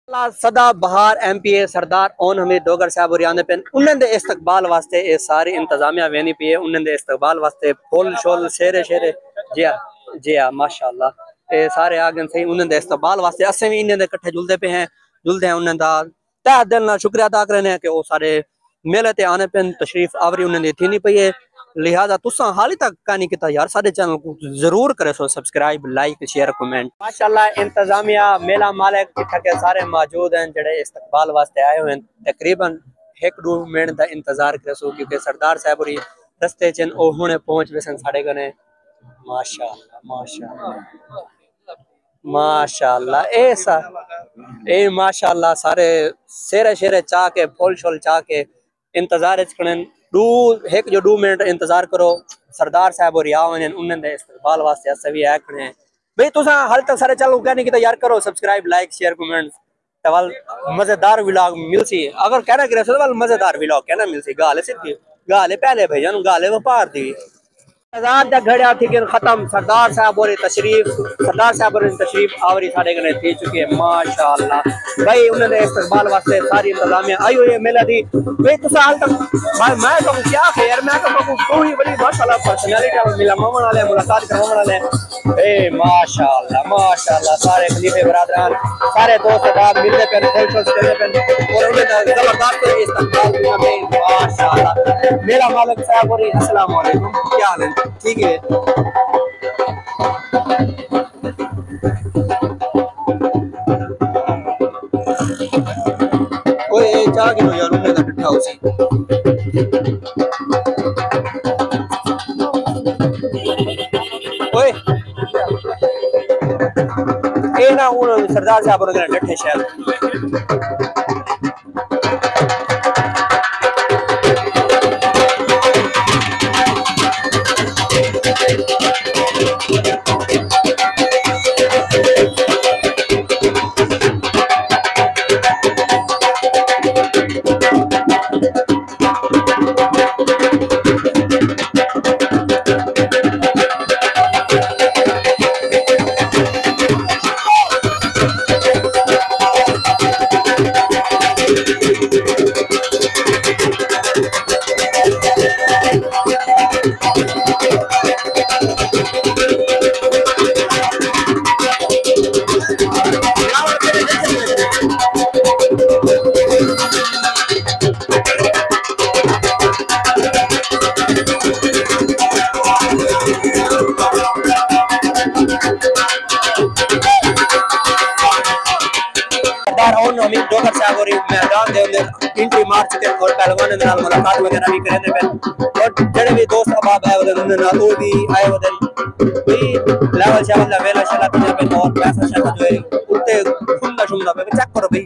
सदा बहार MPA सरदार own Hamid Dogar साहब और आंदे पेन उन्हें दे इस्तकबाल वास्ते ये सारी इंतजामिया वेनी पी है उन्हें दे इस्तकबाल वास्ते फुल शोल शेरे शेरे जी हाँ माशाल्लाह ये सारे आगे सही उन्हें दे इस्तकबाल वास्ते असें भी इन्हें दे इकट्ठे जुलते पे हैं जुलते हैं उन्हें दा तहे दिल ना शुक्रिया अदा करने हैं कि वो सारे मेले ते आने पेन तशरीफ आवरी उन्हें दी थी नहीं पई है लिहाजा तुसा हाली तक कहानी किता यार सारे चैनल को जरूर करे so subscribe like share comment माशाल्लाह इंतजामिया मेला मालिक जिथे के सारे मौजूद हैं जड़े इस्तकबाल वास्ते आए हुए हैं तकरीबन 1-2 मिनट का इंतजार करे सो क्योंकि सरदार साहब और रस्ते च ओ हुणे पहुंच वसन साडे कने माशाल्लाह माशाल्लाह माशाल्लाह ए माशाल्लाह सारे शेरे शेरे चाह के फुल शोल चाह के इंतजार करन 2 मिनट इंतजार करो सरदार साहब और यावन उन्हें दे इस्तकबाल वास्ते सभी आए खड़े हैं भाई तुसा हाल तक सारे चैनल को कहने की तैयार करो सब्सक्राइब लाइक शेयर कमेंट तवल मजेदार व्लॉग मिलसी अगर कहना करे सवाल मजेदार व्लॉग कहना मिलसी गाले सिर्फ गाले पहले भैया गाले व्यापार दी आजाद घड़िया थी खत्म सरदार साहब और तशरीफ आवरी साढ़े गने थी चुके हैं माशाल्लाह भाई उन्होंने इस्तकबाल वास्ते सारी इंतजामिया आई हुई है मेला दी भाई तो साल तक मैं तो क्या है यार मैं तो कोई बड़ी माशाल्लाह पर्सनालिटी मिला मामन वाले मुलाकात करवाने वाले ए माशाल्लाह सारे खलीफे बरादरान सारे दोस्त बात मिलते पे खुश करते पे और उन्होंने जबरदस्त इस्तकबाल में माशाल्लाह मेरा मालिक साहब और अस्सलाम वालेकुम क्या हाल है ठीक है ओए चाह के यार उन्हें का डठा उसी ओए ए ना उन सरदार साहब और डठे शायद डोगर साहब और मैदान दे अंदर एंट्री मार चुके और पहलवान दे नाल मुलाकात वगैरह भी करे पे और जड़े भी दोस्त अहबाब है उन्होंने नाल वो भी आए वदन भी लेवल शावल वेला शला पे और पैसा शला जो है उठते खुंदा शुंदा पे चेक करो भाई